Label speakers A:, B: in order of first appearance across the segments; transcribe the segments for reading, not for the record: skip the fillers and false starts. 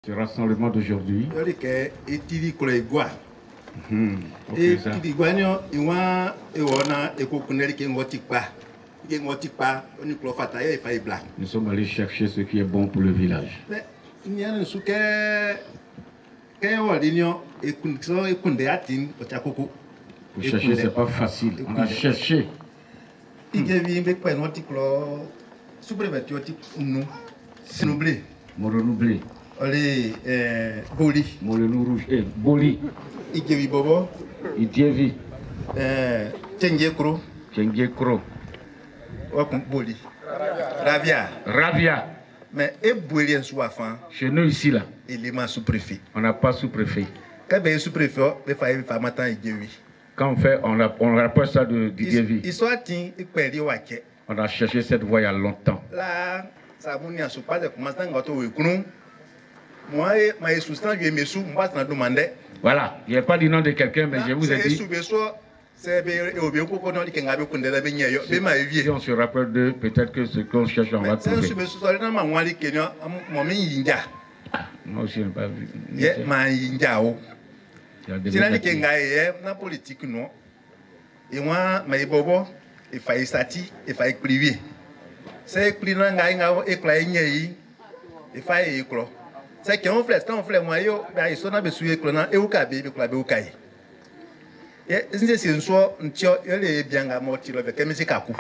A: Ce rassemblement d'aujourd'hui. Nous sommes allés chercher ce qui est bon pour le village. Pour chercher, c'est pas facile. On a cherché. Morenoublé.
B: Boli.
A: Morenou rouge. Boli.
B: Idjevi bobo.
A: Idjevi.
B: Tchengiekro.
A: Tchengiekro.
B: Boli. Ravia.
A: Ravia.
B: Mais Ebouélien Souafan.
A: Chez nous ici là.
B: Élément sous-préfet.
A: On n'a pas sous-préfet.
B: Quand il y a sous-préfet, il faut faire matin Idjevi.
A: Quand on rapproche ça de Idjevi. On a cherché cette voie il y a longtemps.
B: Là, ça m'a dit à ce pas de commencer à gâter. Moi, je suis soutenu, je me suis demandé.
A: Voilà, je n'ai pas dit nom de quelqu'un, mais je vous ai dit. Si on se rappelle de peut-être que ce qu'on cherche, on va trouver. Moi aussi, je n'ai pas vu.
B: Et moi, il fallait sati, il fallait priver. C'est que il fallait éclore. C'est qu'on fait moi, ils sont dans et au cabé, au cahier. Et c'est une soit, il est bien à mortir avec M. Kakou.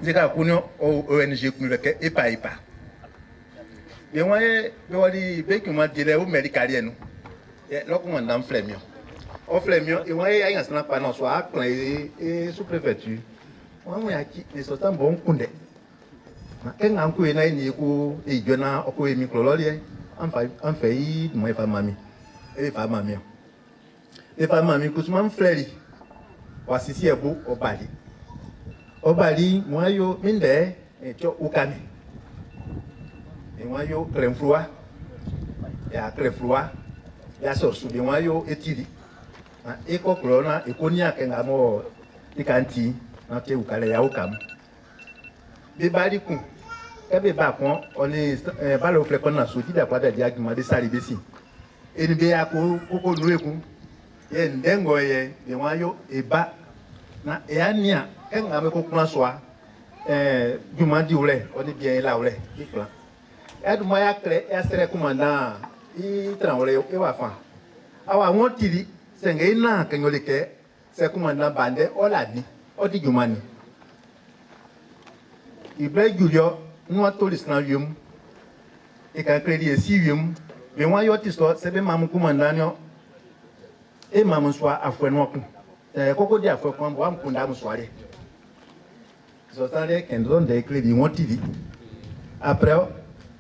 B: C'est Kakou, ONG, et pas. Et moi, je vais dire au médicalien. Et là, comment on fait mieux? Au Flémion, et moi, il y a un snap pendant soit et sous-préfecture. Moi, je suis un bon condé. Quand on a une écho et je n'ai pas de micro, on fait moi famille. Et famille. Et famille, que je frère. Voici si beau au Bali. Au Bali, moi, yo minde et tu au Kami. Et moi, yo crème froid. Et à crème froid, il y a sorti de moi, yo étiri. Et quand on a et qu'on y a qu'un amour, les canti, on a au Calais au Cam. Des baricons. On est pas le fait qu'on a sauté d'après des diagrammes de salibési. Et nous bien à Coco Nouécou. Et Ndengoye, et Wayo, et Bas. Et Ania, quand on a un soit, du Mandioulé, on est bien là. Et du moyen clé, et c'est le commandant, il travaille au Wafan. Alors, on dit, c'est un an que c'est le commandant Bandé, on l'a dit, on dit Jumani. Il plaît Julio. Nous avons tous les snaviums et quand il y a 6 viums, mais moi, je suis c'est bien maman commandant et maman soit à Fouenoir. Coco dit à Fouenoir, moi, je suis soirée. Je suis allé à un des clés du Montivi. Après,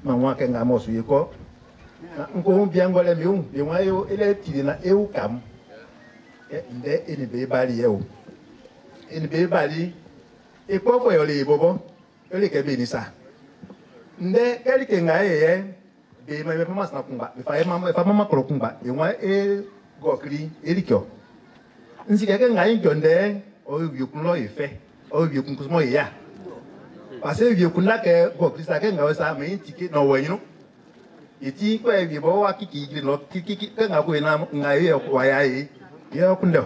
B: maman, quand je suis allé, on bien golé, mais moi, il est tiré dans le cam. Et il est bali. Il est bali. Et quoi, vous voyez, Bobo, il est bénissa. Nde quelqu'un nga be ma pas masna kumba be fa mama kro kumba e wa e gokri erikyo nsi quelqu'un nga njonde o vieux kun lo ife o vieux kun kusmo ya parce que vieux kun la ke gokri sa ke nga sa me tiki no wenyu iti ko e vieux bo wa kiki no kiki ke nga ko na nga ye ko ya ye ye kun do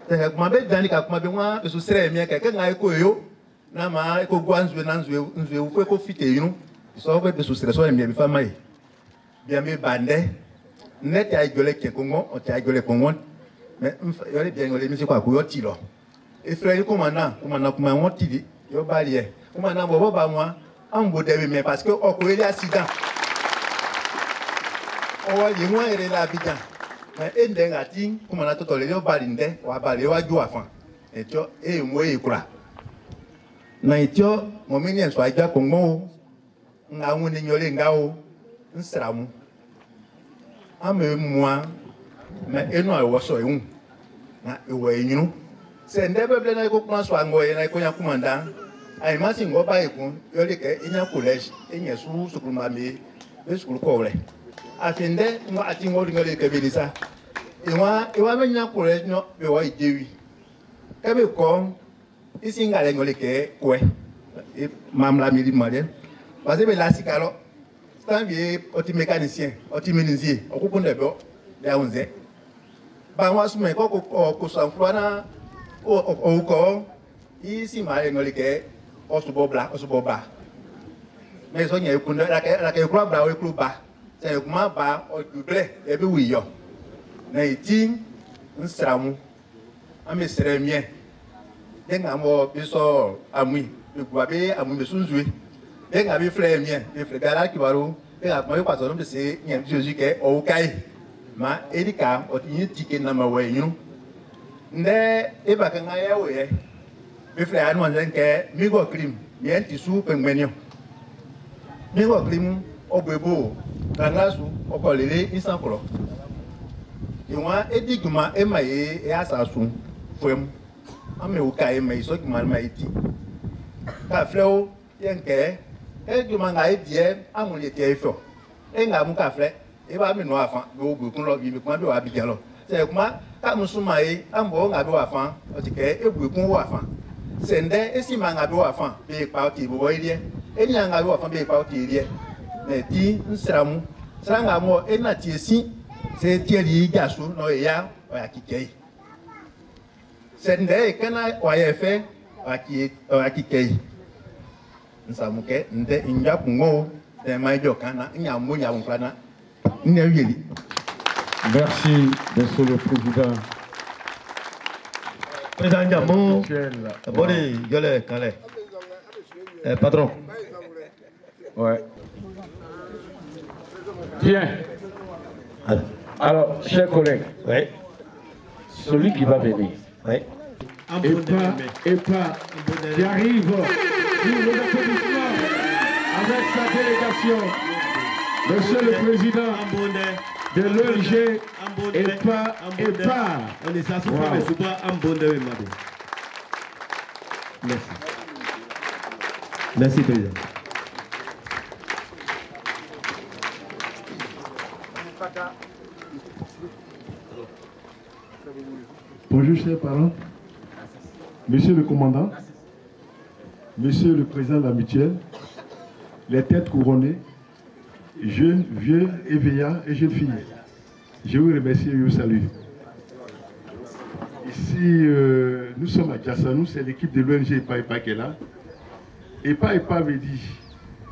B: te ga kuma be dani ka kuma be wa be so sere mi ke nga ko yo na ma ko gwanzwe nzwe ufwe ko fite yinu so be sous stress so mi bi fama yi bien me bande net ay gole ke kongo o ta gole kongo mais yo le bien gole mi ko ko yo ti lo e frère commandant kuma won ti yo barrière commandant bobo ba moi an bo de mais parce que o ko ele accident o wa li mo ere la bidan mais e ndenga tin commandant to le yo barinde wa bale wa ju afan e to e mo e kura na itio momini en swaja kongo nga woni nyole ngao nsramu ame moi mais eno awo so ehun na ewo enyunu se ndebe ble na ko kuma so angoye na ko nya kumanda ai masi ngo ba ekun yo le ke enya college enya su sukulu mame be sukulu ko re afinde ngo ati ngo ngole ke belisa ewa me nya college no be wa idewi ke be ko ici ngale ngole ke kwe mamla mili mare parce que la sikalo tant que mécanicien, menuisier, on comprend d'abord, il y a 11 ans. Bah, moi, je me dis que ça fait au corps, ici, ma les gars, on se bas. Mais on y a eu la croix bas, au club bas. C'est un comment bas, au doublé, et puis oui, yo. Mais il un stramou, un mestre mien. Il y a un mot, il sort à moi, le guabé, à moi, me sous-joué. Il y a un frère mien, le frère Gala qui va où, il y a un pas de c'est un Jésus qui est au Caï. Ma Erika, il y a un ticket dans ma way, you know. Ne, et pas qu'un aïe, oui, le frère a demandé que, migo crime, il y a un tissou, penguenio. Migo crime, au bebo, dans la sou, au coléré, il s'en croit. Et moi, et dit que ma émaillé et à sa sou, fouem. Ame au Caï, mais il soit qui m'a dit. Car frère, il y a un quai. Et que m'a dit, à mon été fort. Et n'a mon café, et va me noir enfant, au bout qu'on l'a vu, mais quand on a bien là. C'est comment, quand nous sommes maillés, un bon ado enfant, parce que, et vous qu'on voit enfant. C'est et si m'a ado enfant, et parti, vous voyez, et n'y a un ado enfant, et parti, mais dit, nous serons, ça mort, et n'a ici, c'est Thierry Gassou, non, et ya, à Kikei. C'est qu'on a fait, à Kikei. Nous savons que nous avons
A: Merci, monsieur le président.
C: Président Diamou, patron.
A: Ouais. Bien. Alors, chers collègues,
C: oui.
A: Celui qui va venir,
C: oui.
A: Et pas, qui arrive pour le applaudissement avec sa délégation, monsieur le président de l'ONG EPA.
C: On est ça, mais c'est pas un bon de Merci. Merci, président.
D: Bonjour, chers parents. Monsieur le commandant, monsieur le président de la mutuelle, les têtes couronnées, jeunes, vieux, éveillants et jeunes filles, je vous remercie et vous salue. Ici, nous sommes à Djassanou, c'est l'équipe de l'ONG EPA qui est là. EPA veut dire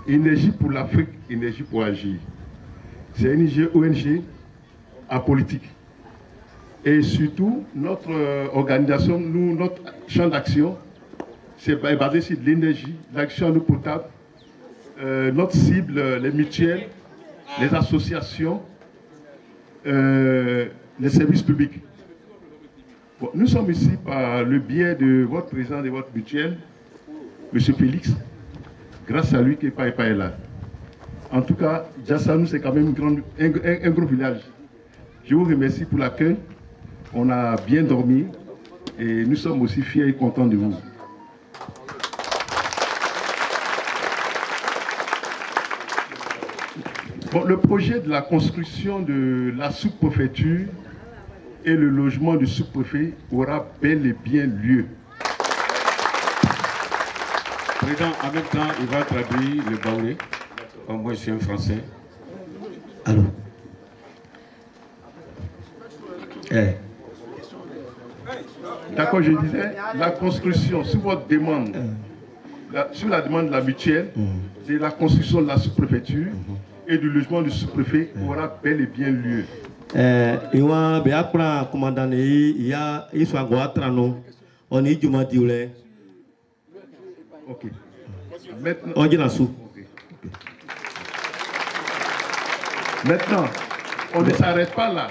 D: Énergie pour l'Afrique, énergie pour agir. C'est une ONG apolitique. Et surtout, notre organisation, notre champ d'action, c'est basé sur l'énergie, l'action en eau potable, notre cible, les mutuelles, les associations, les services publics. Bon, nous sommes ici par le biais de votre président de votre mutuelle, M. Félix, grâce à lui qu'EPA est là. En tout cas, Djassanou, c'est quand même un gros village. Je vous remercie pour l'accueil. On a bien dormi et nous sommes aussi fiers et contents de vous. Bon, le projet de la construction de la sous-préfecture et le logement du sous-préfet aura bel et bien lieu.
A: Président, en même temps, il va traduire le baoulé. Moi, je suis un Français.
C: Allô.
D: D'accord, je disais, la construction, sur votre demande, sur la demande de la mutuelle, c'est la construction de la sous-préfecture et du logement du sous-préfet aura bel et bien lieu.
C: Il y a un commandant, il y a un tranon, on est du Madiolé.
D: Ok. Maintenant,
C: on dit la sous.
D: Maintenant, on ne s'arrête pas là.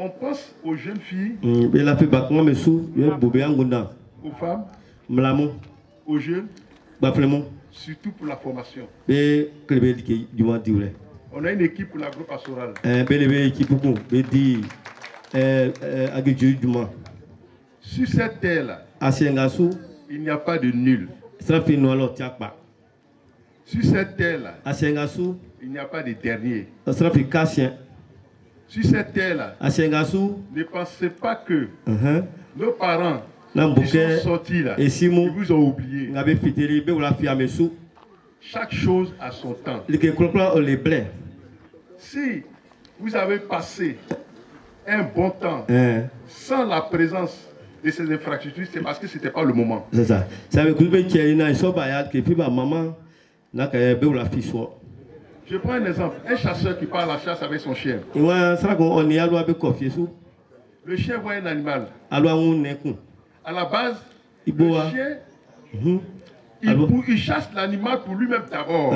D: On pense aux jeunes filles, aux femmes, aux jeunes, surtout pour la formation. On a une équipe pour l'agro-pastorale. Sur cette terre-là, il n'y a pas de nul. Sur cette terre-là, il n'y a pas de dernier. Sur cette terre-là, ne pensez pas que nos parents qui sont sortis là, ils vous ont oublié. Chaque chose a son temps. Si vous avez passé un bon temps sans la présence de ces infrastructures, c'est parce que ce n'était pas le moment.
C: C'est ça.
D: Je prends un exemple. Un chasseur qui part à la chasse avec son chien.
C: Le
D: chien voit un animal. À la base, le chien, il chasse l'animal pour lui-même d'abord.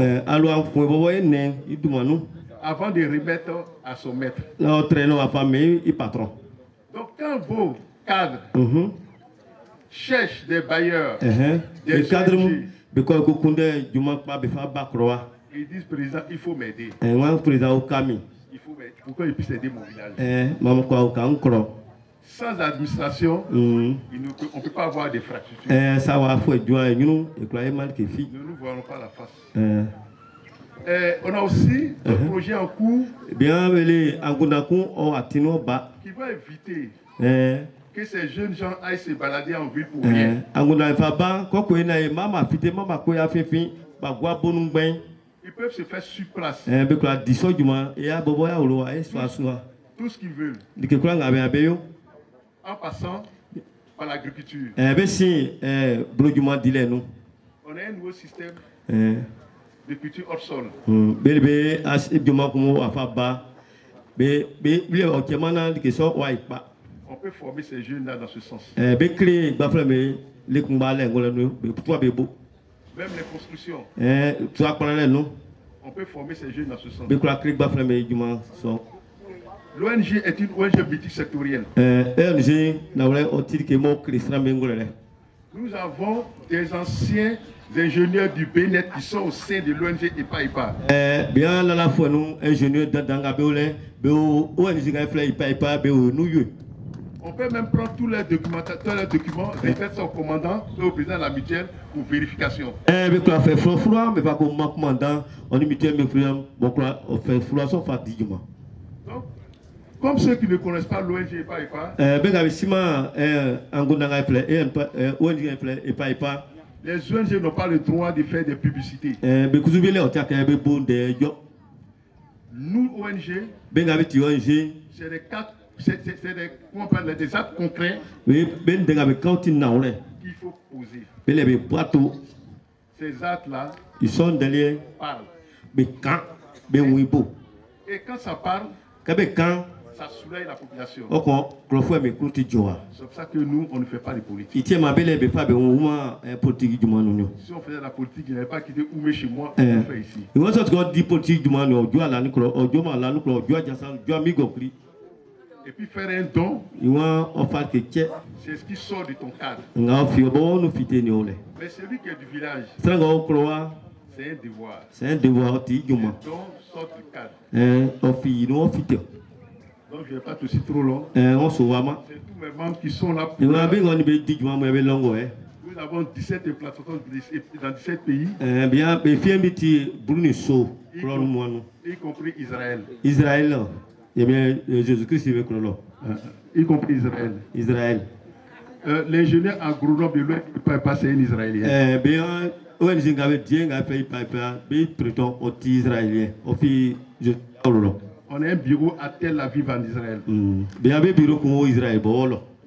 D: Avant de remettre à son maître. Donc quand vos cadres cherchent des bailleurs, des ONG, ils disent président, il faut m'aider. Il faut m'aider pour qu'il puisse aider mon village. Sans administration, on ne peut pas avoir des fractures. Ne nous voyons pas la face. On a aussi un projet en cours qui va éviter que ces jeunes gens aillent se balader en ville pour rien. Ils peuvent se faire sur place. Tout ce qu'ils veulent. En passant par l'agriculture. On a un nouveau système de culture hors sol. On peut former ces jeunes-là dans ce sens. Même les constructions. On peut former ces jeunes dans ce sens. L'ONG est une ONG multisectorielle. Nous avons des anciens ingénieurs du BNET qui sont au sein de l'ONG EPA. On peut même prendre tous les documents, remettre ça au commandant et au président de la mutuelle pour vérification. Donc, comme ceux qui ne connaissent pas l'ONG EPA, les ONG n'ont pas le droit de faire des publicités. Nous, ONG, c'est des actes concrets qu'il faut poser. Ces actes-là parlent. Et quand ça parle, ça soulève la population. C'est pour ça que nous, on ne fait pas de politique. Si on faisait la politique, il n'y avait pas quitté Oumé chez moi, on le fait ici. Et puis faire un don, c'est ce qui sort de ton cadre. Mais celui qui est du village, c'est un devoir.
C: C'est un devoir.
D: Le don sort du cadre. Donc je ne vais pas te citer trop long. C'est tous mes membres qui sont là pour... Nous avons 17 implantations dans 17 pays. Y compris Israël.
C: Jésus-Christ
D: y compris Israël. L'ingénieur agronome de l'ONG, c'est un Israélien. On a un bureau à Tel Aviv en Israël.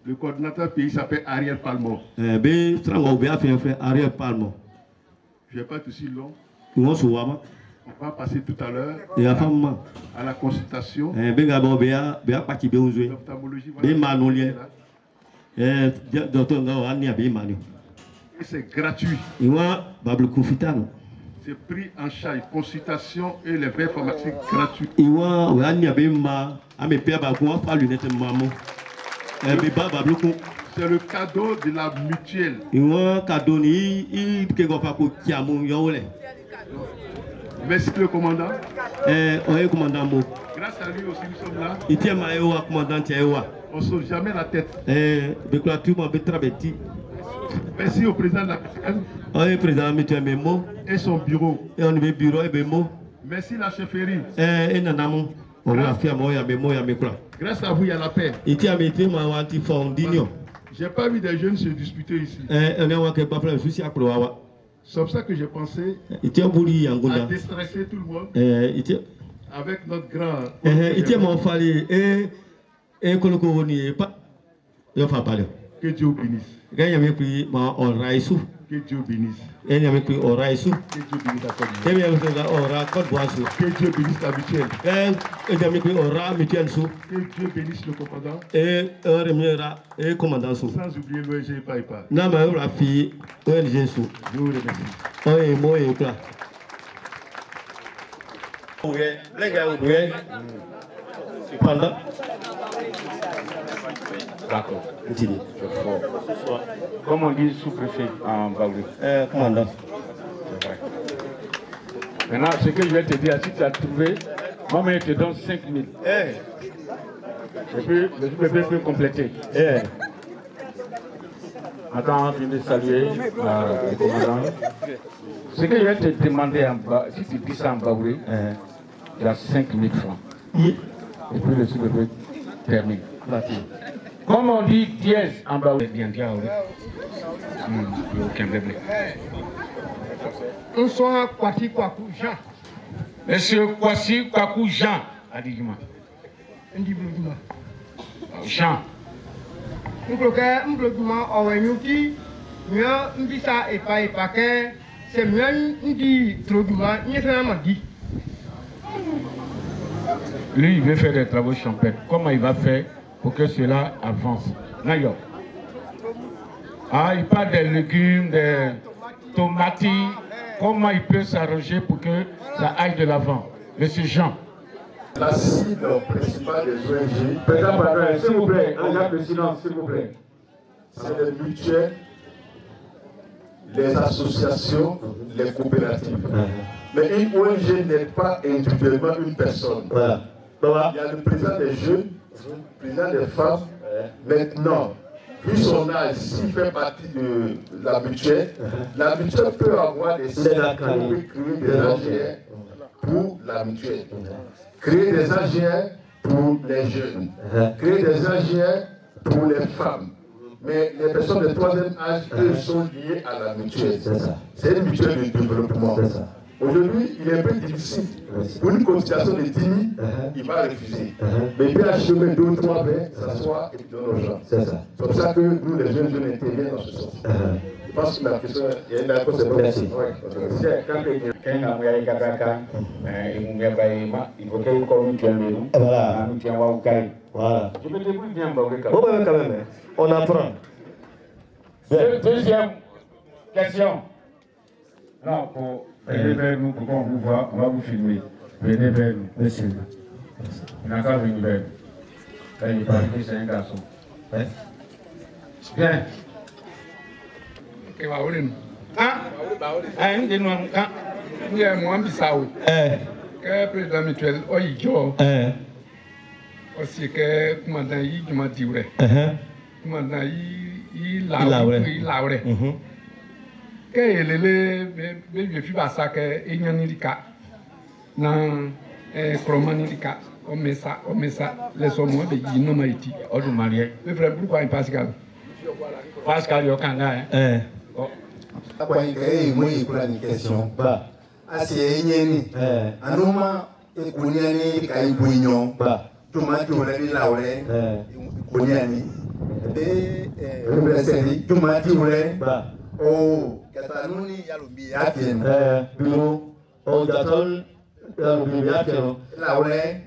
D: Le coordinateur pays s'appelle Ariel Palmo. Je ne vais pas être aussi long. On va passer tout à l'heure à la consultation. L'ophtalmologie, et c'est gratuit. C'est pris en charge, consultation et les verres pharmaceutiques gratuits. C'est le cadeau de la mutuelle. Merci le commandant. Grâce à lui aussi nous sommes là. On ne sauve jamais la tête. Merci au président de la mutuelle et son bureau. Merci la chefferie. Grâce à vous, il y a la paix. J'ai pas vu des jeunes se disputer ici. C'est pour ça que j'ai pensé à déstresser tout le monde avec notre grand. Que Dieu bénisse. Que Dieu bénisse. Que Dieu bénisse la mutuelle. Que Dieu bénisse le commandant. Sans oublier l'ONG Paipa. Je vous
C: remercie.
A: D'accord. Comme on dit sous-préfet en Baoulé.
C: Commandant.
A: Maintenant, ce que je vais te dire, si tu as trouvé, moi, je te donne 5 000. Et puis, le sous-préfet peut compléter. Attends, je vais saluer le commandant. Ce que je vais te demander, si tu dis ça en Baoulé, tu as 5 000 francs. Et puis, le sous-préfet termine. Comme on dit dièse en bas, bien dire, aucun problème.
E: Bonsoir, Kwasi Kwaku Jean.
A: Monsieur Kwasi Kwaku Jean, Adigima. Jean.
E: M'bloguma owenyuki, mia mbisa epa ke, c'est mia ndi troguma, nyesana mandi.
A: Lui, il veut faire des travaux champêtres. Comment il va faire pour que cela avance? D'ailleurs, il parle des légumes, des tomates. Comment il peut s'arranger pour que ça aille de l'avant? Monsieur Jean.
D: La cible principale des ONG.
A: S'il vous plaît, regarde le silence, s'il vous plaît.
D: C'est les mutuelles, les associations, les coopératives. Mais une ONG n'est pas individuellement une personne.
C: Voilà.
D: Il y a le président des jeunes, le président des femmes. Maintenant, vu son âge, s'il fait partie de la mutuelle peut avoir des CEDAC pour créer des AGR pour la mutuelle. Créer des AGR pour les jeunes. Créer des AGR pour les femmes. Mais les personnes de troisième âge, eux, sont liées à la mutuelle. C'est une mutuelle de développement. Aujourd'hui, il est un peu difficile. Pour une cotisation de 10 000, il va refuser. Mais il peut acheter 2 ou 3 verres, s'asseoir et puis donner aux gens. C'est pour ça que nous, les jeunes interviennent dans ce sens. Je pense que la question, il y a une réponse. Merci.
C: Voilà. Quand même, on apprend.
A: Deuxième question. Non, venez vers nous pour qu'on vous voit, on va vous filmer. Venez vers nous.
C: Monsieur.
A: Il n'a qu'à venir vers nous. Là, il parle que c'est un garçon. Bien. Que président mutuel, aussi que commandant yi juma diure. Commandant yi laure. Que elele be fi ba sa que enyani dika na kromani dika o mesa les somo be yi no maiti o du marie be frère pourquoi Pascal yo kanga
B: Kwa ngai moi kula ni question ba asi enyeni anuma ekuniani kai buinyo ba tomate ole ni laure kuniani be reseri tomate ole ba oh katanuni yalumbi afien
C: biro o jaton yalumbi afien laure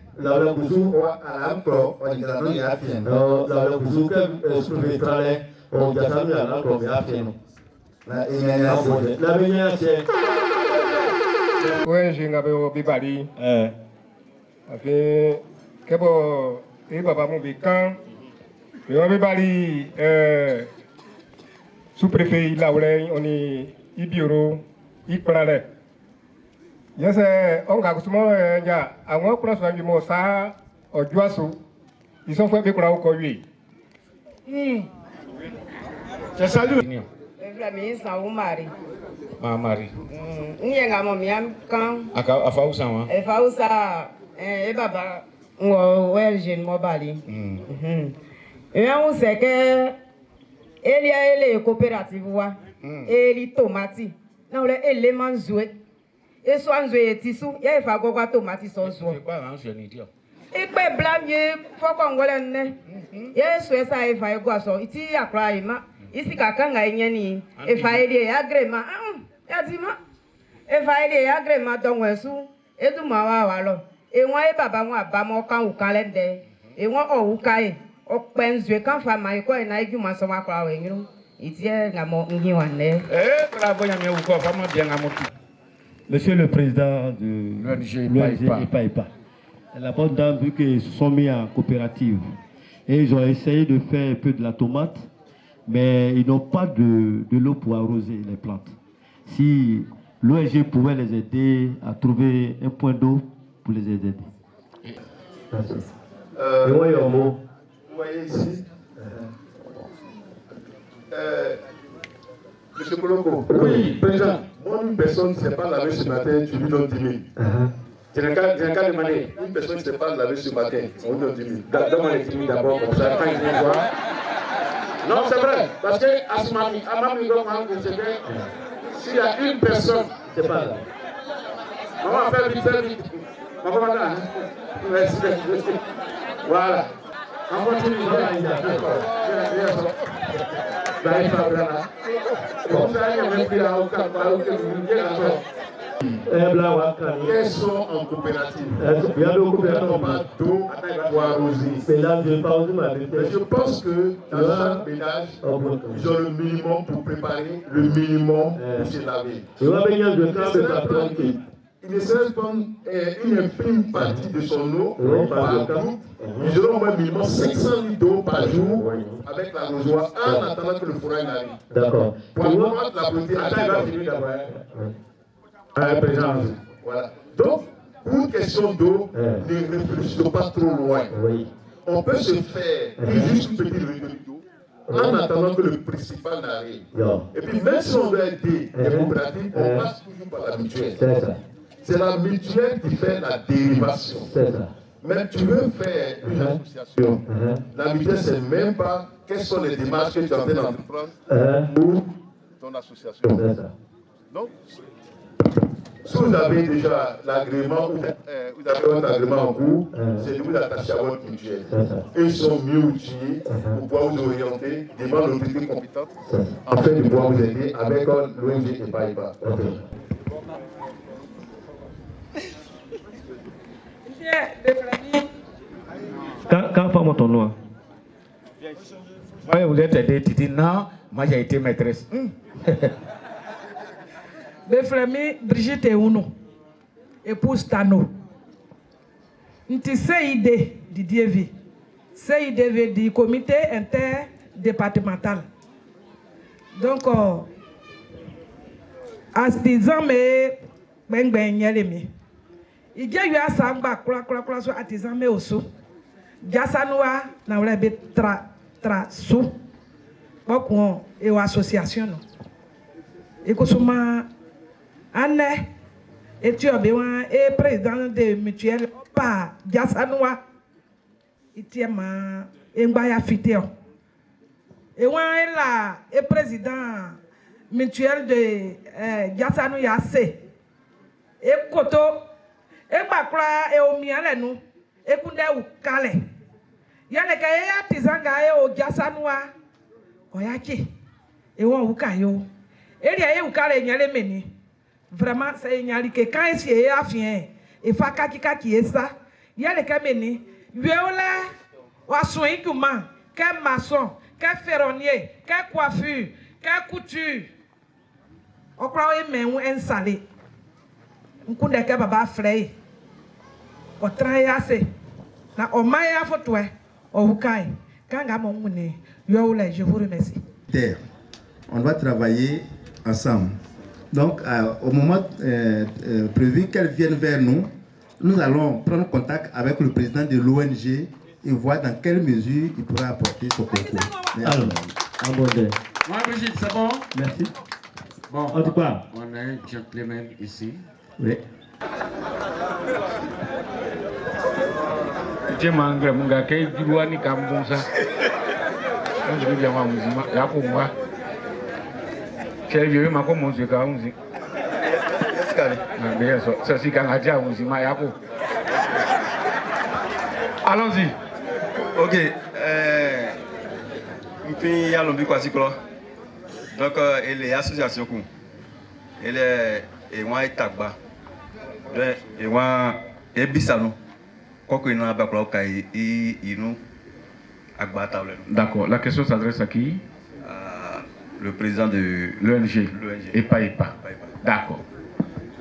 C: kusu
B: alamkro o katanuni afien
C: laure kusu ke supetrale o jaton yalumbi afien
B: na inyanyase
C: na binyase
E: ONG ngabe o bibali afi kebo baba mu bikan yo bibali sous-préfet Laure oni ibioro iprale yese onga kusumo nya awon kura so bi mo sa ojo aso ison fo be kura ko wi je salue
F: mi sa umari
A: Mari.
F: Nyenga mo miam kan.
A: Afausa wa.
F: Afausa baba ngo welgen mobali. On sait que il y a les coopératives wa, et les tomates. na le élément joué et soit joué tissu ya fa gogo tomate so so
G: C'est quoi range ni dio?
F: e pe blamye fo ko ngole ne ye so esa e fa go so iti akra ima isi kakanga enye ni e fa ele agrema ya ti ma e fa ele agrema don wesu e du ma wa lo e won e baba won abamo kan u kan lende e won o u kai o penzwe kan fa ma ko e na iju ma so wa kwa we yin iti e ga mo ngi wan ne
G: Bravo ya me uko fa mo bien amotu.
C: Monsieur le président de l'ONG EPA. La bonne dame, vu qu'ils se sont mis en coopérative, et ils ont essayé de faire un peu de la tomate, mais ils n'ont pas de l'eau pour arroser les plantes. Si l'ONG pouvait les aider à trouver un point d'eau pour les aider. Merci.
D: Vous voyez ici, Monsieur Koloko. Oui, président. Moi, une personne ne s'est pas lavée ce matin, tu lui donnes 10 000. Je n'ai qu'à demander. Une personne ne s'est pas lavée ce matin, on lui donne 10 000. Donne-moi les 10 000 d'abord, comme ça, quand il vient voir. Non, c'est vrai, parce que à ce moment, s'il y a une personne, c'est pas là. Maman, fais vite. Maman, voilà. Voilà. On continue. D'accord. Quels sont en coopérative? Il y a d'eau pour arroser. Je pense que dans chaque ménage, ils ont le minimum pour préparer, le minimum pour se laver. Il ne serait pas une infime partie de son eau par groupe. Ils auront au moins minimum 500 litres d'eau par jour avec l'arrosoir en attendant que le fourrage n'arrive. D'accord. Pour avoir la beauté, voilà. Donc, pour une question d'eau, ne réfléchissons pas trop loin. On peut se faire juste une petite réduction d'eau en attendant que le principal n'arrive. Et puis, même si on veut aider les coopératives, on passe toujours par la mutuelle. C'est la mutuelle qui fait la dérivation. Même tu veux faire une association, la mutuelle ne sait même pas quelles sont les démarches que tu es en train d'entreprendre pour ton association. Donc, si vous avez déjà l'agrément, vous avez votre agrément en cours, c'est de vous attacher à votre mutuelle. Ils sont mieux outillés pour pouvoir vous orienter, demander l'autorité compétente, afin de pouvoir vous aider avec l'ONG EPA.
C: Quand pas ton nom?
G: Ouais, vous êtes aidé, tu dis non, moi j'ai été maîtresse.
H: Beflemi Brigitte Euno, épouse Tano. Nti CID du DV. CIDV du comité interdépartemental. Donc, à 10 ans, mais ben yelemi. Il y a eu un samba, quoi, soit artisan, mais aussi. Jassanoa, na wlebe tra sou. Beaucoup et association. Et que souvent, Anne, et tu as besoin, et président de mutuelle, pas Jassanoa. Il tient ma, et m'baya fitéo. Et on est là, et président mutuelle de Jassanoa Yassé. Et Koto, et Bakra, et Omiale nous. Et kunde ou kale yale ka ya tizanga e o Jassanoa oyaki e won u kayo e ri e u kale nyale meni vraiment c'est nyali que quand esi e afien e fa kaki esa yale ka meni weola wa soin ikuma que maçon que ferronnier que coiffure que couture okra e men un installé nkunde ka baba frère o trayase na o maya fotwe o hukai kanga mongune youle je vous remercie.
B: On doit travailler ensemble. Donc au moment prévu qu'elle vienne vers nous, nous allons prendre contact avec le président de l'ONG et voir dans quelle mesure il pourra apporter son concours.
C: Alors, abordé.
G: Moi, Brigitte, c'est bon?
C: Merci.
G: Bon,
C: en tout cas,
G: on a un gentleman ici.
C: Oui.
G: Je m'engage, mon gars, qui doit ni Kambonsa. Je vais bien voir mon zima, là pour moi. C'est vieux, ma comme mon zika,
A: Allons-y.
I: Ok. Puis, donc, il y a association. Il est moi et Tagba. Et moi et Bissano. Quoi qu'il n'a pas claqué, il nous Agbata.
G: D'accord. La question s'adresse à qui?
I: Le président de
G: l'ONG. EPA. D'accord.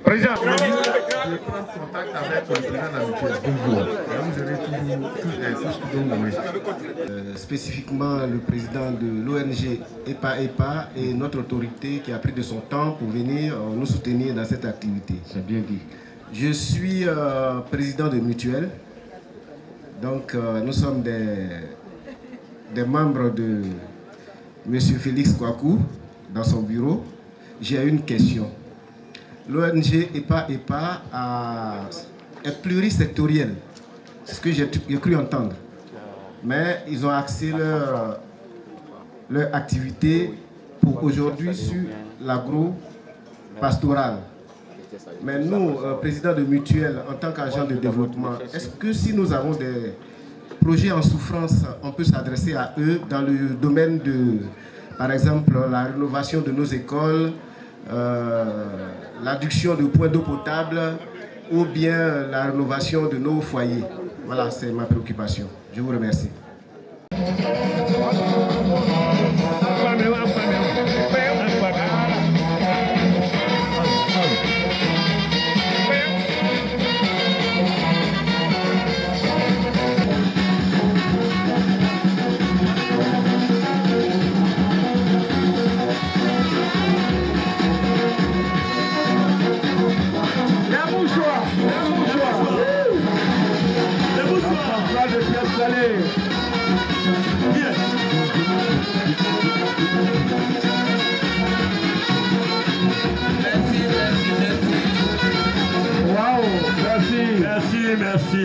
G: Président.
D: Je prends contact avec le président de la mutuelle.
J: Spécifiquement le président de l'ONG EPA et notre autorité qui a pris de son temps pour venir nous soutenir dans cette activité.
G: C'est bien dit.
J: Je suis président de mutuelle. Donc nous sommes des membres de M. Félix Kouakou dans son bureau. J'ai une question. L'ONG EPA est plurisectorielle. C'est ce que j'ai cru entendre. Mais ils ont axé leur activité pour aujourd'hui sur l'agro-pastoral. Mais nous, président de mutuelle, en tant qu'agent de développement, est-ce que si nous avons des projets en souffrance, on peut s'adresser à eux dans le domaine de, par exemple, la rénovation de nos écoles, l'adduction de points d'eau potable ou bien la rénovation de nos foyers? Voilà, c'est ma préoccupation. Je vous remercie.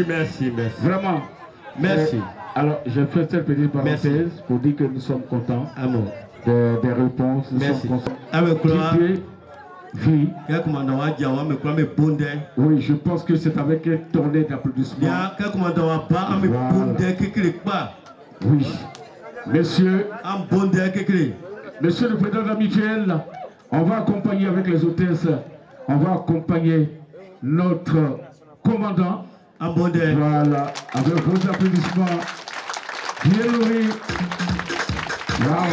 C: Merci.
G: Vraiment.
C: Merci.
G: Alors, je fais cette petite parenthèse pour dire que nous sommes contents des réponses. Nous sommes contents. Oui, je pense que c'est avec un tournée d'applaudissements. Oui. Monsieur le président de la mutuelle, on va accompagner avec les hôtesses, on va accompagner notre commandant. Voilà, avec vos applaudissements. Bien nourri. Wow.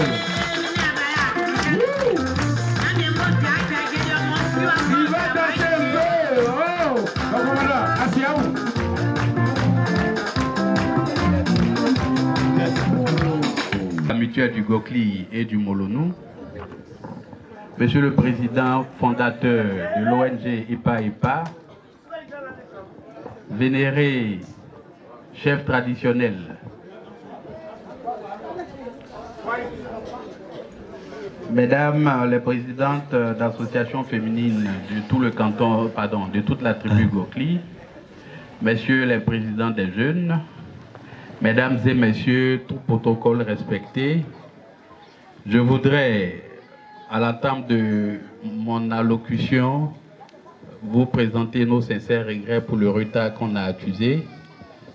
G: Il va danser un peu. Oh, commandant, assis à vous.
K: La mutuelle du Gokli et du Molonou, Monsieur le Président fondateur de l'ONG EPA, vénéré chef traditionnel, Mesdames les présidentes d'associations féminines de tout le canton, de toute la tribu Gokli, Messieurs les présidents des jeunes, Mesdames et Messieurs, tout protocole respecté, je voudrais, à l'entame de mon allocution, vous présenter nos sincères regrets pour le retard qu'on a accusé.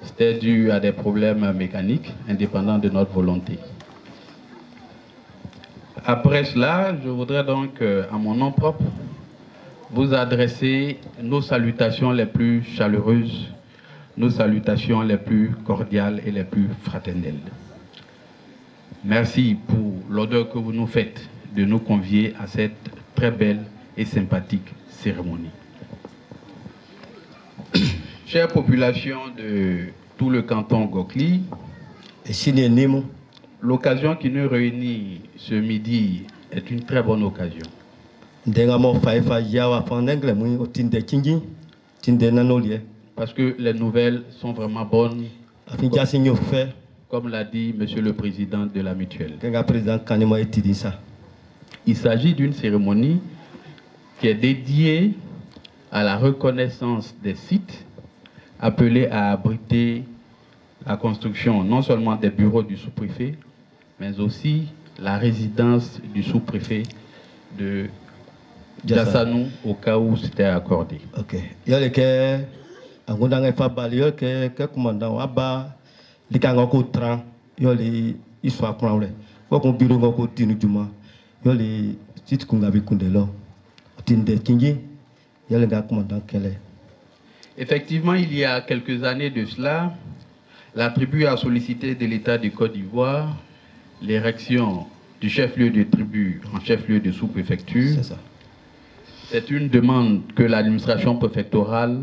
K: C'était dû à des problèmes mécaniques, indépendants de notre volonté. Après cela, je voudrais donc, à mon nom propre, vous adresser nos salutations les plus chaleureuses, nos salutations les plus cordiales et les plus fraternelles. Merci pour l'honneur que vous nous faites de nous convier à cette très belle et sympathique cérémonie. Chère population de tout le canton Gokli, l'occasion qui nous réunit ce midi est une très bonne occasion. Parce que les nouvelles sont vraiment bonnes, comme l'a dit Monsieur le Président de la mutuelle. Il s'agit d'une cérémonie qui est dédiée à la reconnaissance des sites appelés à abriter la construction non seulement des bureaux du sous-préfet, mais aussi la résidence du sous-préfet de Jassanou au cas où c'était accordé.
C: Ok. Il y a les que Angondanga Fabali, il y a que commandant Abba, les Kangoko Tran, il y a les histoires qu'on a. Quoi qu'on bureau qu'on tient du mois, il y a les titres qu'on avait Kundelo, Tinde Kingi, il y a les gars commandant Kele.
K: Effectivement, il y a quelques années de cela, la tribu a sollicité de l'État de Côte d'Ivoire l'érection du chef-lieu de tribu en chef-lieu de sous-préfecture.
C: C'est ça.
K: C'est une demande que l'administration préfectorale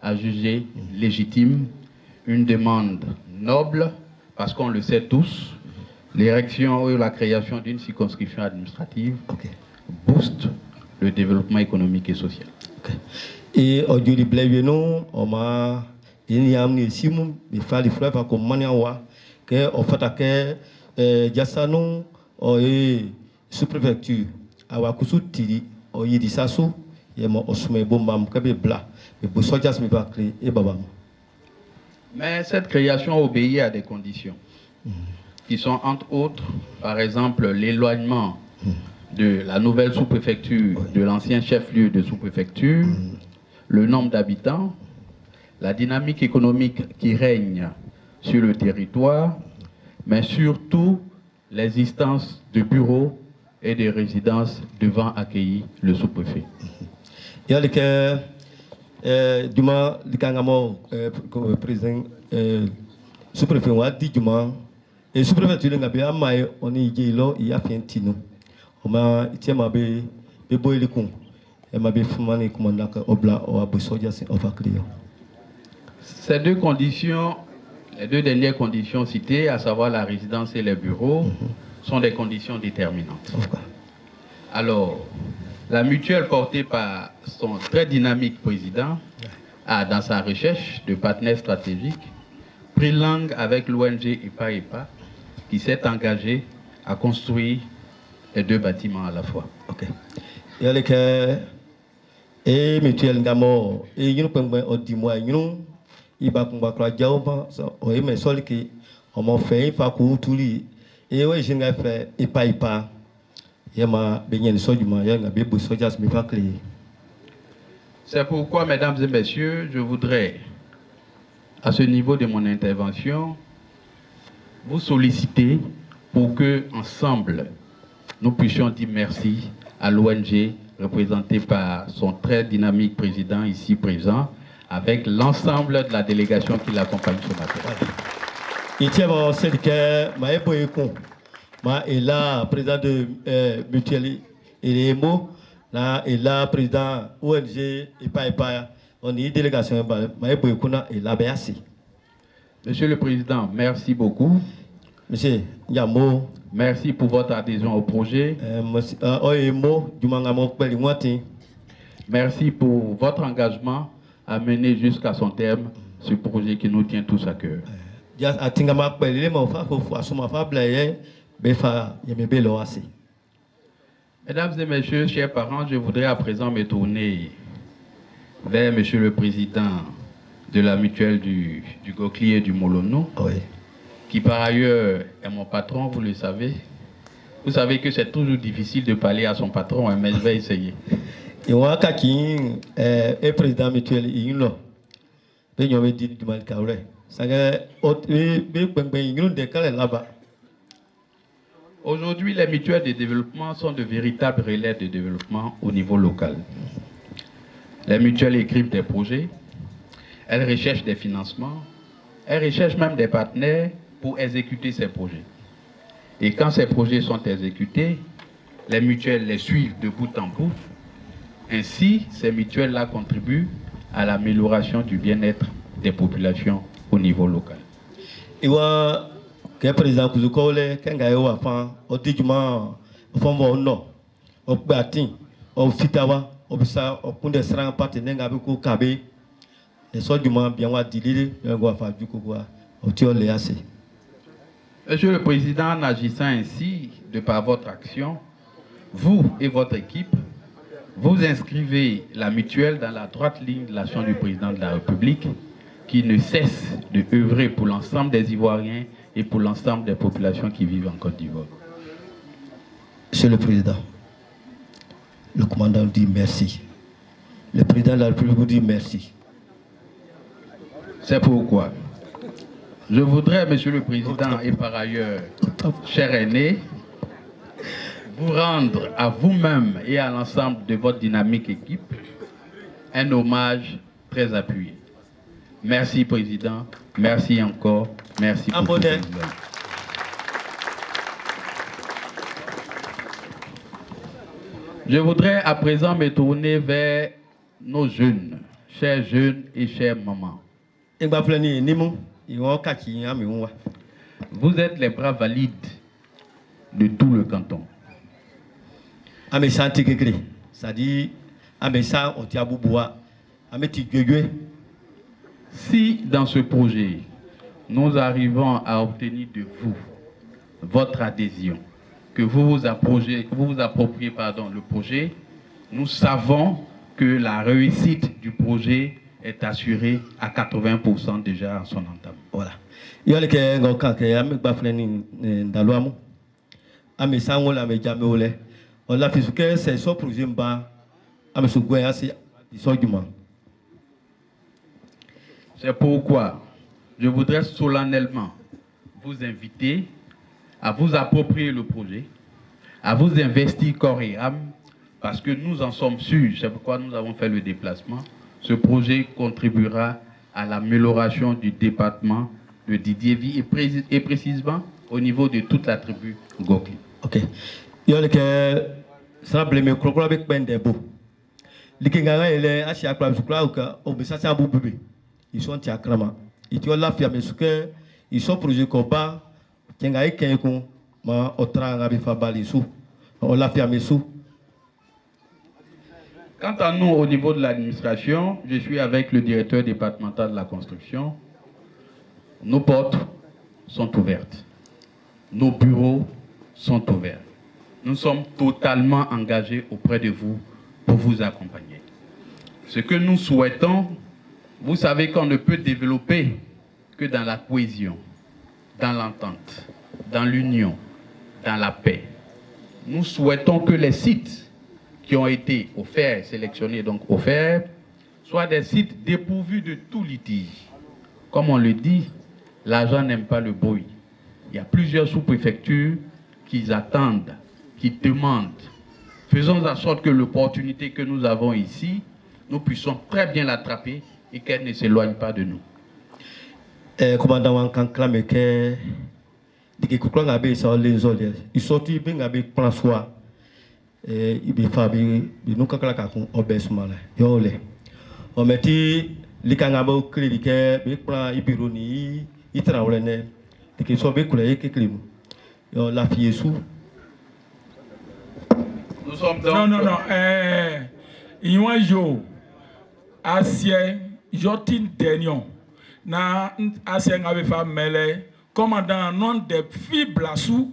K: a jugée légitime, une demande noble, parce qu'on le sait tous, l'érection ou la création d'une circonscription administrative booste le développement économique et social.
C: Et aujourd'hui, Bléveno, on m'a dit amené Simon, il fallait faire comme Maniawa, que on fait que Jassanou, sous-préfecture, à Wakusu Tiri, au Yidisasu, il y a mon Osme Bombam, Kabebla, et Boussojas Mibakri et Babam.
K: Mais cette création obéit à des conditions, qui sont entre autres, par exemple, l'éloignement de la nouvelle sous-préfecture, de l'ancien chef-lieu de sous-préfecture, le nombre d'habitants, la dynamique économique qui règne sur le territoire, mais surtout l'existence de bureaux et de résidences devant accueillir le sous-préfet.
C: Il y a les Duma, le Kangamo, président, sous-préfet, on a dit Duma, et sous-préfet, on est là, il y a fait un tino. On m'a dit, ma bé, boy le con, et ma bé fumane commandant Obla, ou à Boussodia, c'est Ovaclio.
K: Ces deux conditions, les deux dernières conditions citées, à savoir la résidence et les bureaux, sont des conditions déterminantes. Alors, la mutuelle portée par son très dynamique président a, dans sa recherche de partenaires stratégiques, pris langue avec l'ONG EPA, qui s'est engagé à construire les deux bâtiments à la fois.
C: Ok. Il y a les que et mutuelle ngamo et nous pouvons dire moi nous il va qu'on va croire jaoba o e me sol qui on m'a fait fa ko tuli et ouais j'ai fait EPA yama benyen sojuma yanga bebo sojas me fa créer.
K: C'est pourquoi, mesdames et messieurs, je voudrais, à ce niveau de mon intervention, vous solliciter pour que, ensemble, nous puissions dire merci à l'ONG représentée par son très dynamique président ici présent, avec l'ensemble de la délégation qui l'accompagne ce matin.
C: Itiema Sédike Maeboyeko, ma est là, président de Mutuelle et Emo, là est là, président ONG EPA, on est délégation Maeboyeko et là Béassi.
K: Monsieur le Président, merci beaucoup.
C: Monsieur Yamo,
K: merci pour votre adhésion au projet. Merci pour votre engagement à mener jusqu'à son terme ce projet qui nous tient tous à cœur. Mesdames et messieurs, chers parents, je voudrais à présent me tourner vers Monsieur le Président de la mutuelle du Gokli et du Molono, qui par ailleurs est mon patron, vous le savez. Vous savez que c'est toujours difficile de parler à son patron, mais je vais essayer.
C: Et moi, qui est président mutuel, il est là.
K: Aujourd'hui, les mutuelles de développement sont de véritables relais de développement au niveau local. Les mutuelles écrivent des projets, elles recherchent des financements, elles recherchent même des partenaires pour exécuter ces projets. Et quand ces projets sont exécutés, les mutuelles les suivent de bout en bout. Ainsi, ces mutuelles-là contribuent à l'amélioration du bien-être des populations au niveau local.
C: Que président Kuzukole, Kangayo Afan, Otijuma, Fonvo, Obati, Ofitawa, Obisa, Okundesran, partenaire avec Kabe, et Soduma, bien wa Dili, Guafa, Dukua, Otiolease.
K: Monsieur le Président, en agissant ainsi, de par votre action, vous et votre équipe, vous inscrivez la mutuelle dans la droite ligne de l'action du Président de la République, qui ne cesse de œuvrer pour l'ensemble des Ivoiriens et pour l'ensemble des populations qui vivent en Côte d'Ivoire.
C: Monsieur le Président, Le commandant dit merci. Le président de la République dit merci.
K: C'est pourquoi je voudrais, Monsieur le Président, et par ailleurs, cher aîné, vous rendre à vous-même et à l'ensemble de votre dynamique équipe un hommage très appuyé. Merci, Président. Merci encore. Merci pour tout. Je voudrais à présent me tourner vers nos jeunes, chers jeunes et chères mamans. Vous êtes les bras valides de tout le canton. Si dans ce projet, nous arrivons à obtenir de vous votre adhésion, que vous vous appropriez le projet, nous savons que la réussite du projet est assurée à 80% déjà en son entame. Voilà. C'est pourquoi je voudrais solennellement vous inviter à vous approprier le projet, à vous investir corps et âme, parce que nous en sommes sûrs, c'est pourquoi nous avons fait le déplacement. Ce projet contribuera à l'amélioration du département de Didiévi et précisément au niveau de toute la tribu Gokli. Ok.
C: Ils sont tiakrama. Ils sont là fiamé ce que ils sont projet combat. Tienga ikenko ma otranga bifabalisu. On l'a fiamé sous.
K: Quant à nous, au niveau de l'administration, je suis avec le directeur départemental de la construction. Nos portes sont ouvertes. Nos bureaux sont ouverts. Nous sommes totalement engagés auprès de vous pour vous accompagner. Ce que nous souhaitons, vous savez qu'on ne peut développer que dans la cohésion, dans l'entente, dans l'union, dans la paix. Nous souhaitons que les sites qui ont été offerts, sélectionnés donc offerts, soient des sites dépourvus de tout litige. Comme on le dit, l'argent n'aime pas le bruit. Il y a plusieurs sous-préfectures qui attendent, qui demandent. Faisons en sorte que l'opportunité que nous avons ici, nous puissions très bien l'attraper et qu'elle ne s'éloigne pas de nous.
C: Commandant Wankankla que dike kukla ngabe sa les olies ils sorti bien ngabe plan soir ibe fabi binuka kala ka kun obesmala yo le o meti likangabo kredike be plan ibironi itrawle ne dike so be kule ke klimu yo la fiesu
L: nous sommes donc non iwan jo asie jotin denion na asie ngabe fa mele commandant non des fibres sous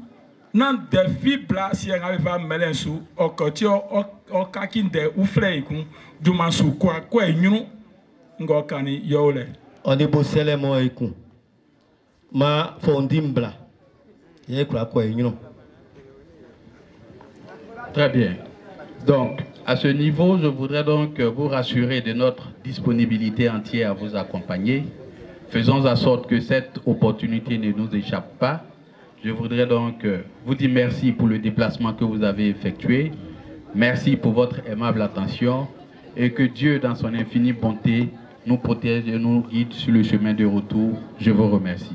L: non des fibres si ngabe fa mele sous okotio okakinde ufre ikun duma sous kwa nyunu ngokani yole
C: on est bossele mo ikun ma fondimbla ye kwa nyunu.
K: Très bien. Donc, à ce niveau, je voudrais donc vous rassurer de notre disponibilité entière à vous accompagner. Faisons en sorte que cette opportunité ne nous échappe pas. Je voudrais donc vous dire merci pour le déplacement que vous avez effectué. Merci pour votre aimable attention et que Dieu, dans son infinie bonté, nous protège et nous guide sur le chemin de retour. Je vous remercie.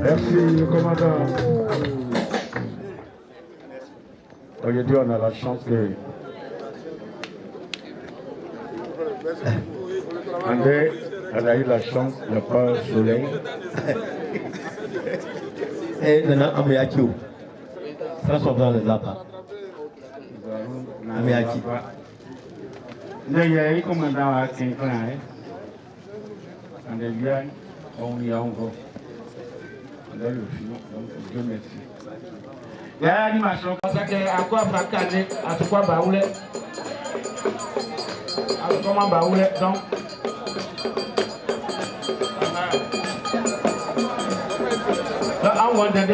M: Merci, le commandant. Aujourd'hui, on a la chance que André, elle a eu la chance, il n'y a pas de soleil.
C: Et maintenant, Améakio. Ça sont dans les appâts. Améaki.
M: Il y a eu commandant à 5 ans. On est bien, on y a encore. Donc, Dieu merci. Il y a l'animation. À quoi Bakane, à quoi Baoulé. À comment Baoulé, donc. Là, on va entendre.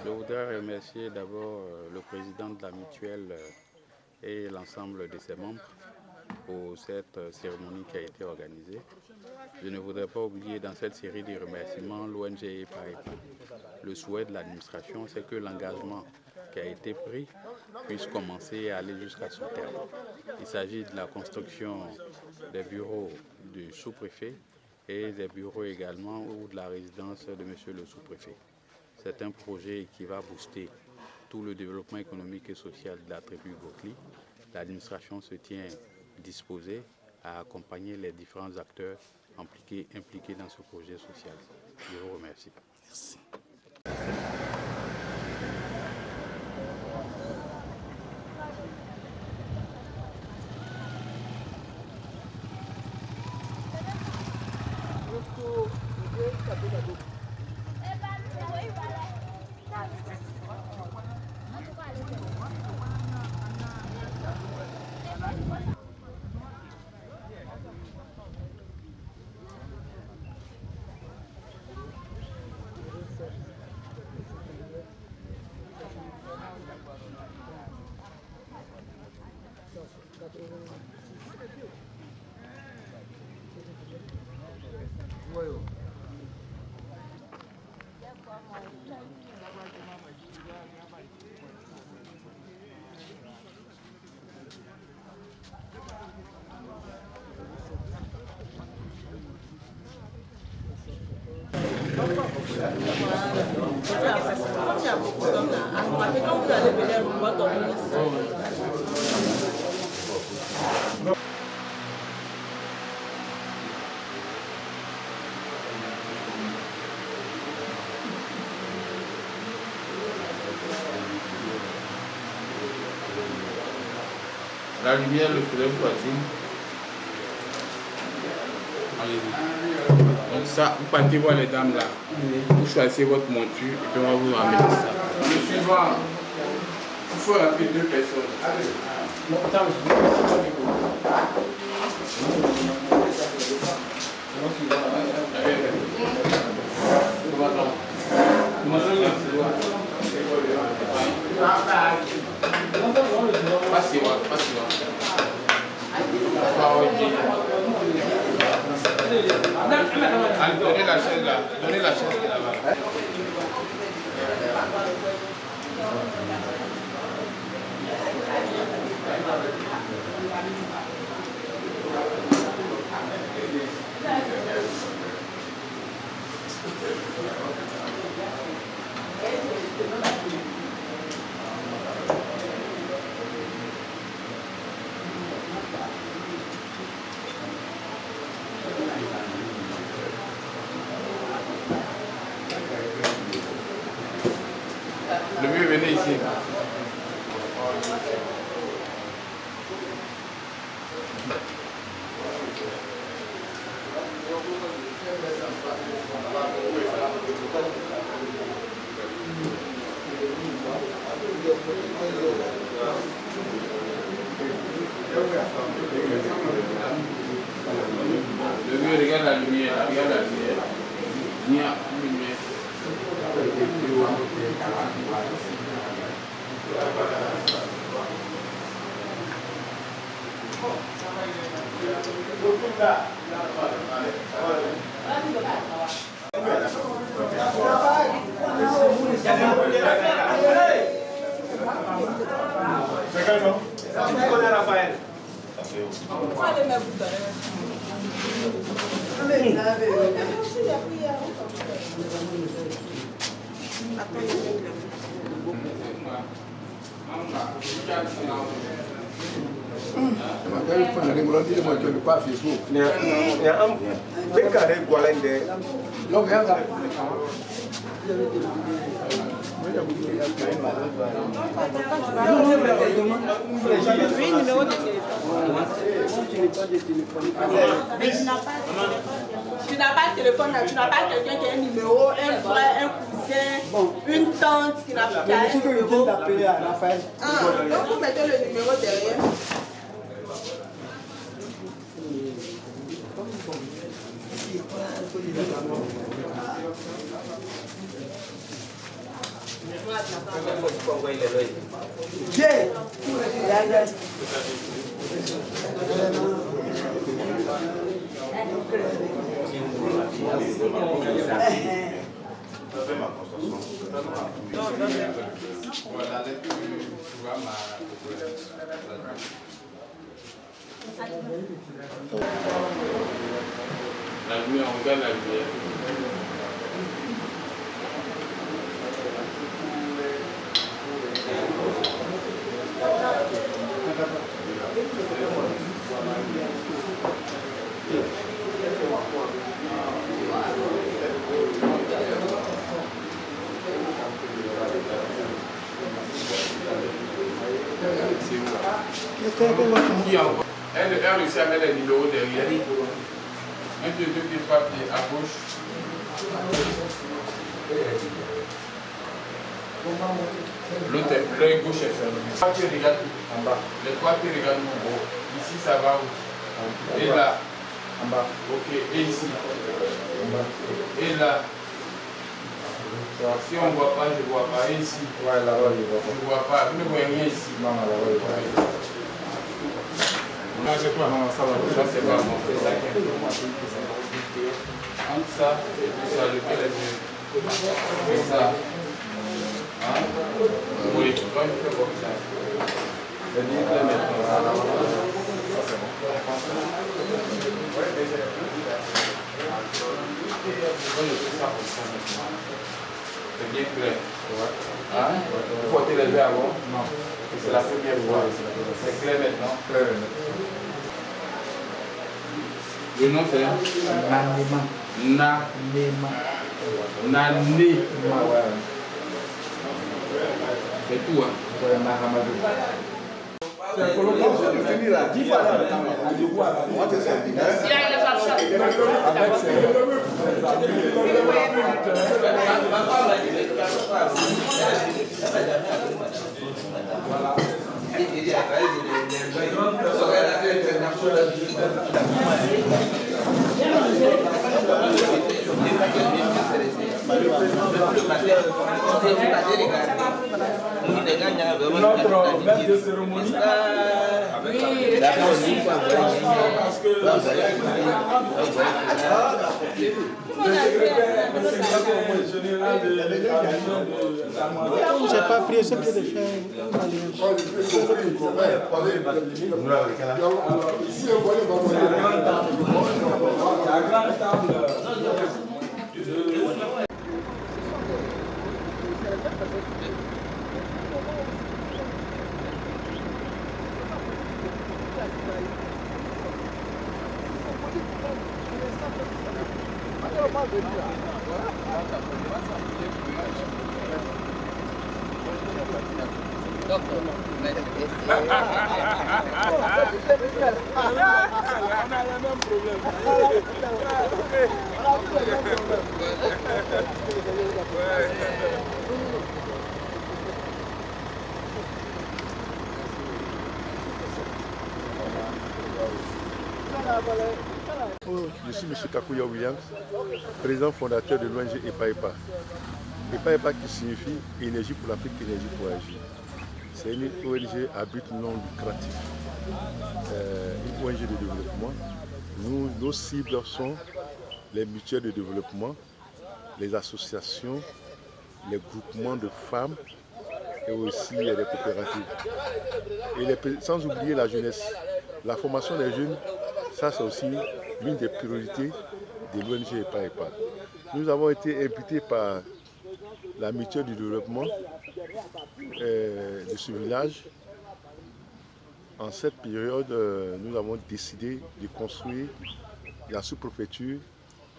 N: Je voudrais remercier d'abord le président de la mutuelle et l'ensemble de ses membres pour cette cérémonie qui a été organisée. Je ne voudrais pas oublier dans cette série de remerciements l'ONG EPA. Le souhait de l'administration, c'est que l'engagement qui a été pris puisse commencer à aller jusqu'à son terme. Il s'agit de la construction des bureaux du sous-préfet et des bureaux également ou de la résidence de monsieur le sous-préfet. C'est un projet qui va booster tout le développement économique et social de la tribu Gokli. L'administration se tient disposée à accompagner les différents acteurs impliqués dans ce projet social. Je vous remercie. Merci.
O: La lumière, le fleuve voisine. Allez-y. Donc ça, vous partez voir les dames là. Vous choisissez votre monture et puis on va vous ramener ça. Le suivant, il faut appeler 2 personnes. Allez, donnez la chaise là. Donnez la chaise là-bas. Le mieux, venez ici. Le mieux, regarde la lumière, regarde la lumière. Il y a une lumière.
P: Tu n'as pas de téléphone, tu n'as pas quelqu'un qui a un numéro, un frère, un cousin, une tante qui n'a pas un numéro. Donc vous mettez le numéro derrière.
O: La lumière, on regarde la lumière. Elle réussit à mettre les numéros derrière. 1, 2, 3 pieds à gauche. L'autre, l'œil gauche est fermé. Les 3 pieds regardent en bas. Les 3 pieds regardent en haut. Ici, ça va où? Et là. En bas. Ok. Et ici. Et là. Si on ne voit pas, je ne vois pas. Et ici. Ouais, là-bas, je ne vois pas. Vous ne voyez rien ici. Non, là-bas, je vois rien. Non, c'est quoi? Non, ça va. Ça, c'est pas bon. C'est ça qui est important. Entre ça et tout ça, lequel est mieux? C'est ça. Hein? Oui, toi, il fait comme ça. C'est bien clair maintenant. Ça, c'est bon. Oui, mais c'est ça comme ça maintenant. C'est bien clair. Hein? Vous portez les verres avant? Non. C'est la première fois. C'est clair maintenant? Clair maintenant. Le nom c'est Nanema. Nanema. Nanema. C'est tout, hein? Ouais, Mahamadou. C'est colocation de finir là. 10 fois là. On va te servir.
L: Notre maître de cérémonie.
Q: J'ai pas pris ce que de faire.
L: Ici, on voit la grande table.
D: Je suis M. Kakuya Williams, président fondateur de l'ONG EPA-EPA. EPA-EPA qui signifie Énergie pour l'Afrique, Énergie pour Agir. C'est une ONG à but non lucratif, une ONG de développement. Nos cibles sont les mutuelles de développement, les associations, les groupements de femmes et aussi les coopératives. Et sans oublier la jeunesse. La formation des jeunes, ça c'est aussi l'une des priorités de l'ONG EPA-EPA. Nous avons été invités par la mutuelle du développement de ce village En cette période, nous avons décidé de construire la sous-préfecture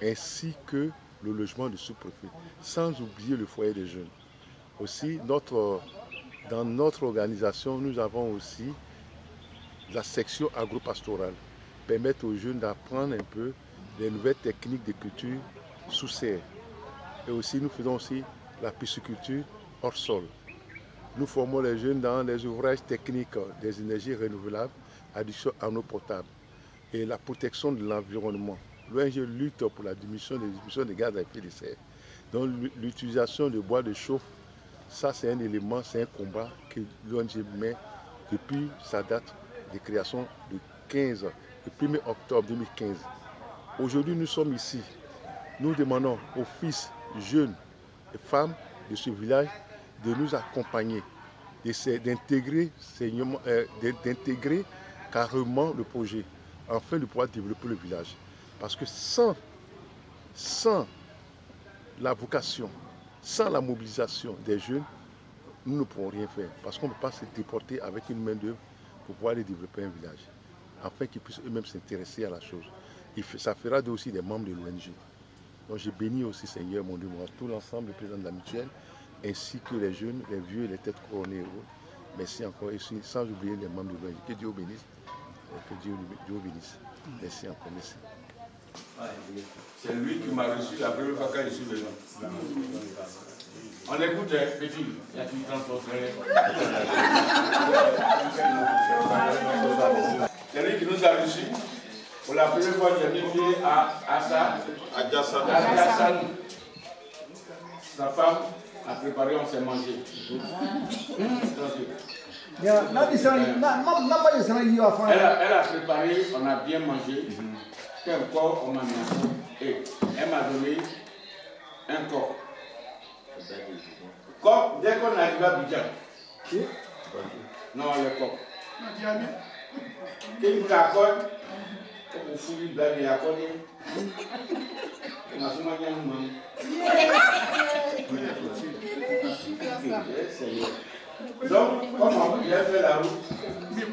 D: ainsi que le logement du sous-préfet, sans oublier le foyer des jeunes. Aussi, dans notre organisation, nous avons aussi la section agro-pastorale, permettre aux jeunes d'apprendre un peu les nouvelles techniques de culture sous serre. Et aussi, nous faisons aussi la pisciculture hors sol. Nous formons les jeunes dans les ouvrages techniques des énergies renouvelables, addiction à l'eau potable et la protection de l'environnement. L'ONG lutte pour la diminution des émissions de gaz à effet de serre. Donc l'utilisation de bois de chauffe, ça c'est un élément, c'est un combat que l'ONG met depuis sa date de création le 1er octobre 2015. Aujourd'hui nous sommes ici. Nous demandons aux fils, jeunes et femmes de ce village de nous accompagner, d'intégrer carrément le projet, afin de pouvoir développer le village. Parce que sans la vocation, sans la mobilisation des jeunes, nous ne pourrons rien faire. Parce qu'on ne peut pas se déporter avec une main d'œuvre pour pouvoir aller développer un village, afin qu'ils puissent eux-mêmes s'intéresser à la chose. Et ça fera aussi des membres de l'ONG. Donc j'ai béni aussi, Seigneur, mon Dieu, tout l'ensemble, le président de la mutuelle, ainsi que les jeunes, les vieux et les têtes couronnées. Merci encore, et sans oublier les membres de l'ONG. Que Dieu bénisse. Que Dieu bénisse. Merci encore, merci.
O: C'est lui qui m'a reçu la première fois quand je suis venu. On écoute, petit, il y a qui transporterait. C'est lui qui nous a reçus. Pour la première fois, j'ai mis pied à Jassan. Sa femme a préparé, on s'est mangé. Elle a préparé, on a bien mangé. Quel corps on m'a mis. Et elle m'a donné un corps. Corps, dès qu'on arrive à Bidjan. Non, le corps. Qu'il vous accorde, comme vous foutez de la vie à côté. On a souvent dit à nous. Donc, comme il a fait la route,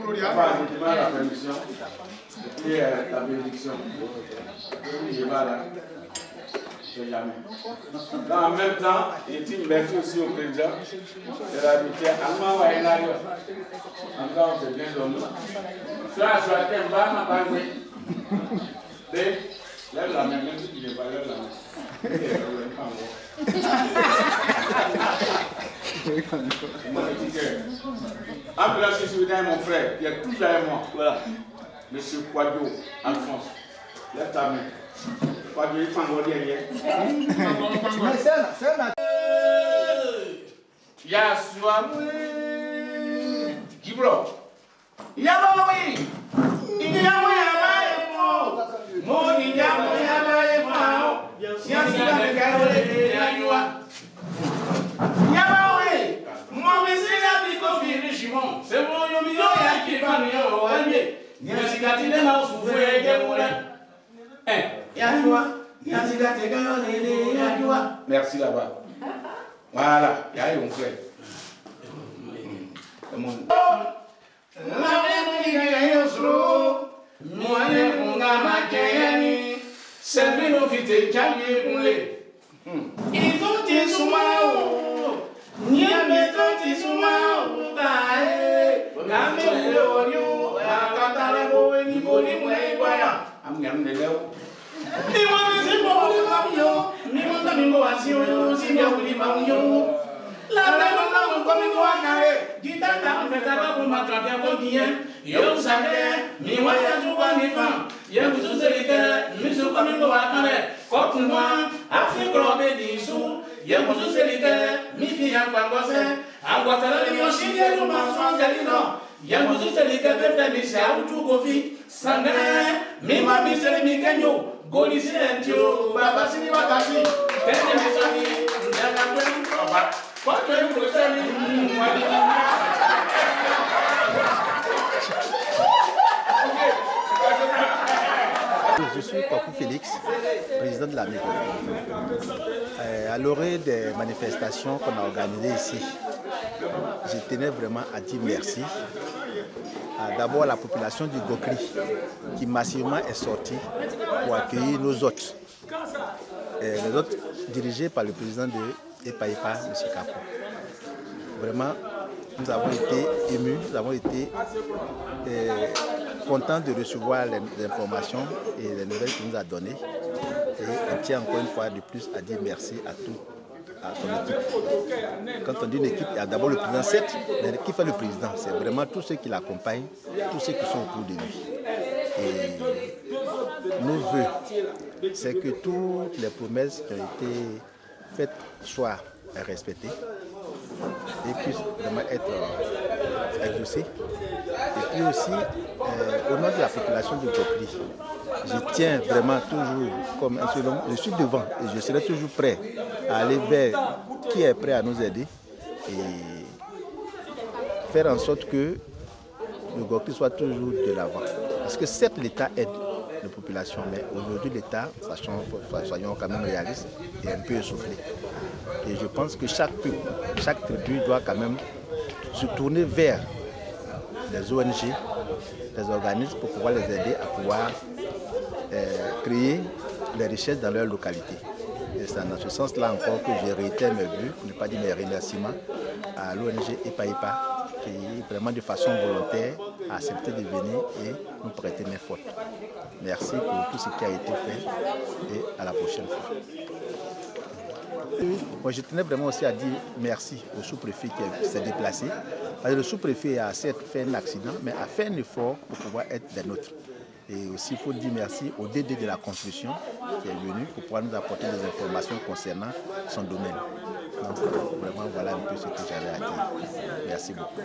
O: on va ajouter la permission et la bénédiction. Je vais là. Je ne sais jamais. En même temps, il dit merci aussi au président de la mutuelle. En tout cas, on s'est bien donné. Soit je suis un bar, ma bague. Lève la main, même si tu n'es pas lève la main. Ambulance, je suis mon frère, qui est tout derrière moi. Voilà. Monsieur Quadio, Alphonse. Lève ta main. Quadio, il faut encore derrière. Yasua, Gibro. Yamoui. C'est bon, yo mi yo ya ki fa mi yo alme. Ni asigati le ma osuwe ge mole. Ya joie, ni asigati ga yo le ya joie. Merci là-bas. Voilà, ya yon frère. La me ni yo sro. Moi ne nga ma keni. Servi no vite jamie mule. Ils ont dit soumao. Ni meto ti soumao bae. Na me le onyo, akata le bo ni bo ni mo e kwaya. Am ngam de lew. Ni mo me si bo le mam yo, ni mo ta mi mo asi yo, si ya wuli mam yo. La la no ko mi ko akare. Dita ta me ta ba bo ma tra bien ko bien. Yo sabe, mi wa ya ju ba ni fam. Ye buzu selike, mi su ko mi ko akare. Ko kunwa, afi kro be di su. Ye buzu selike, mi fi ya kwa ngose. Agwatala ni yo shi ye no ma so zelino. Ye buzu selike be fe mi se a utu ko fi. Sane, mi ma mi sele mi kenyo. Goli silentio, baba sini wakasi. Tene mi sani, ndaka kwen oba. Kwa kwen proseli, mwadi.
B: Je suis Kwaku Félix, président de la mairie. À l'orée des manifestations qu'on a organisées ici, je tenais vraiment à dire merci d'abord la population du Gokli qui massivement est sortie pour accueillir nos hôtes. Les hôtes dirigés par le président de EPA-EPA, M. Kapo. Vraiment, nous avons été émus, nous avons été contents de recevoir les informations et les nouvelles qu'il nous a données. Et on tient encore une fois de plus à dire merci à son équipe. Quand on dit une équipe, il y a d'abord le président, certes, mais qui fait le président? C'est vraiment tous ceux qui l'accompagnent, tous ceux qui sont autour de lui. Et nos voeux, c'est que toutes les promesses qui ont été faites soient respectées et puissent vraiment être exaucées. Et puis aussi, au nom de la population du Gokli, je tiens vraiment toujours comme un seul homme, je suis devant et je serai toujours prêt à aller vers qui est prêt à nous aider et faire en sorte que le Gokli soit toujours de l'avant. Parce que certes, l'État aide les populations, mais aujourd'hui, l'État, soyons quand même réalistes, est un peu essoufflé. Et je pense que chaque peuple, chaque tribu doit quand même se tourner vers les ONG, les organismes pour pouvoir les aider à pouvoir créer des richesses dans leur localité. Et c'est dans ce sens-là encore que je réitère mes vœux, pour ne pas dire mes remerciements à l'ONG EPA-EPA qui, vraiment de façon volontaire, a accepté de venir et nous prêter main forte. Merci pour tout ce qui a été fait et à la prochaine fois. Moi, je tenais vraiment aussi à dire merci au sous-préfet qui s'est déplacé. Parce que le sous-préfet a certes fait un accident, mais a fait un effort pour pouvoir être des nôtres. Et aussi, il faut dire merci au DD de la construction qui est venu pour pouvoir nous apporter des informations concernant son domaine. Donc, vraiment, voilà un peu ce que j'avais à dire. Merci beaucoup.